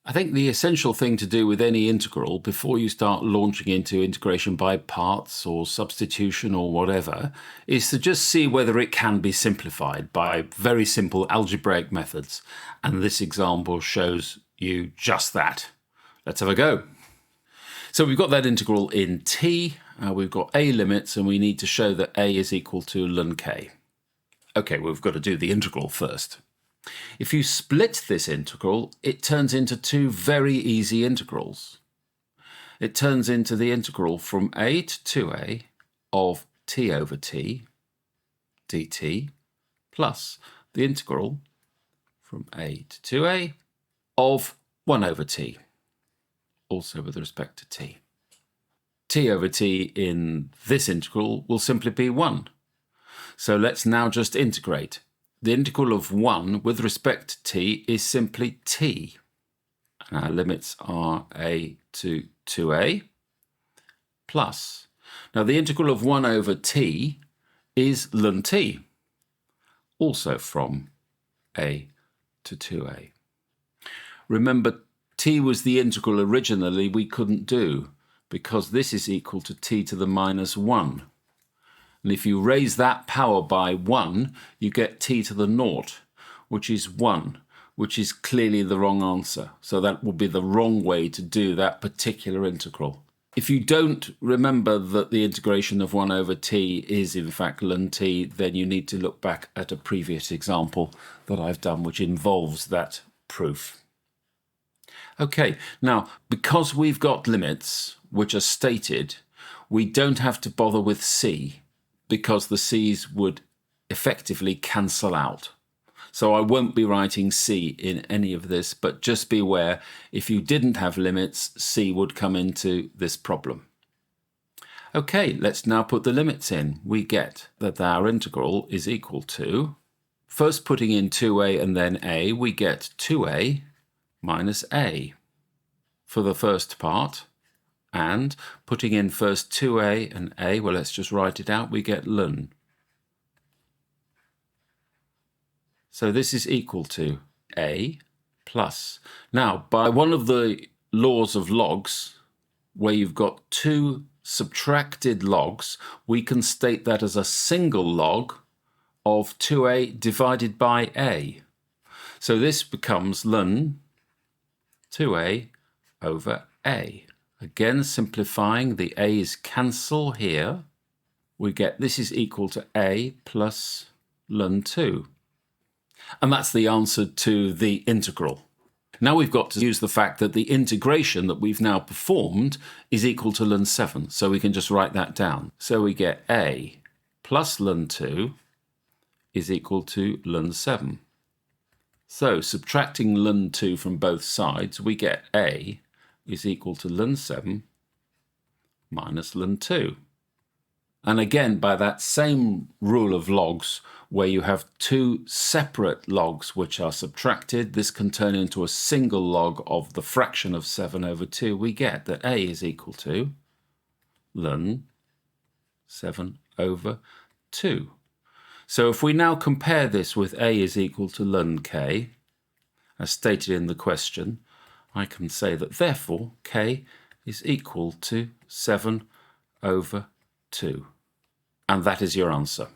I think the essential thing to do with any integral before you start launching into integration by parts or substitution or whatever is to just see whether it can be simplified by very simple algebraic methods. And this example shows you just that. Let's have a go. So we've got that integral in t, we've got a limits, and we need to show that a is equal to ln k. Okay, we've got to do the integral first. If you split this integral, it turns into two very easy integrals. It turns into the integral from a to 2a of t over t dt plus the integral from a to 2a of 1 over t, also with respect to t. T over t in this integral will simply be 1. So let's now just integrate. The integral of 1 with respect to t is simply t. And our limits are a to 2a plus. Now the integral of 1 over t is ln t, also from a to 2a. Remember, t was the integral originally we couldn't do because this is equal to t to the minus 1. And if you raise that power by 1, you get t to the naught, which is 1, which is clearly the wrong answer. So that will be the wrong way to do that particular integral. If you don't remember that the integration of 1 over t is in fact ln t, then you need to look back at a previous example that I've done which involves that proof. Okay, now because we've got limits which are stated, we don't have to bother with c, because the c's would effectively cancel out. So I won't be writing c in any of this, but just be aware if you didn't have limits, c would come into this problem. Okay, let's now put the limits in. We get that our integral is equal to, first putting in 2a and then a, we get 2a minus a for the first part. And putting in first 2a and a, well, let's just write it out, we get ln. So this is equal to a plus. Now, by one of the laws of logs, where you've got two subtracted logs, we can state that as a single log of 2a divided by a. So this becomes ln 2a over a. Again, simplifying, the a's cancel here. We get this is equal to a plus ln 2. And that's the answer to the integral. Now we've got to use the fact that the integration that we've now performed is equal to ln 7. So we can just write that down. So we get a plus ln 2 is equal to ln 7. So subtracting ln 2 from both sides, we get a is equal to ln 7 minus ln 2. And again, by that same rule of logs, where you have two separate logs which are subtracted, this can turn into a single log of the fraction of 7 over 2. We get that a is equal to ln 7 over 2. So if we now compare this with a is equal to ln k, as stated in the question, I can say that therefore k is equal to 7 over 2. And that is your answer.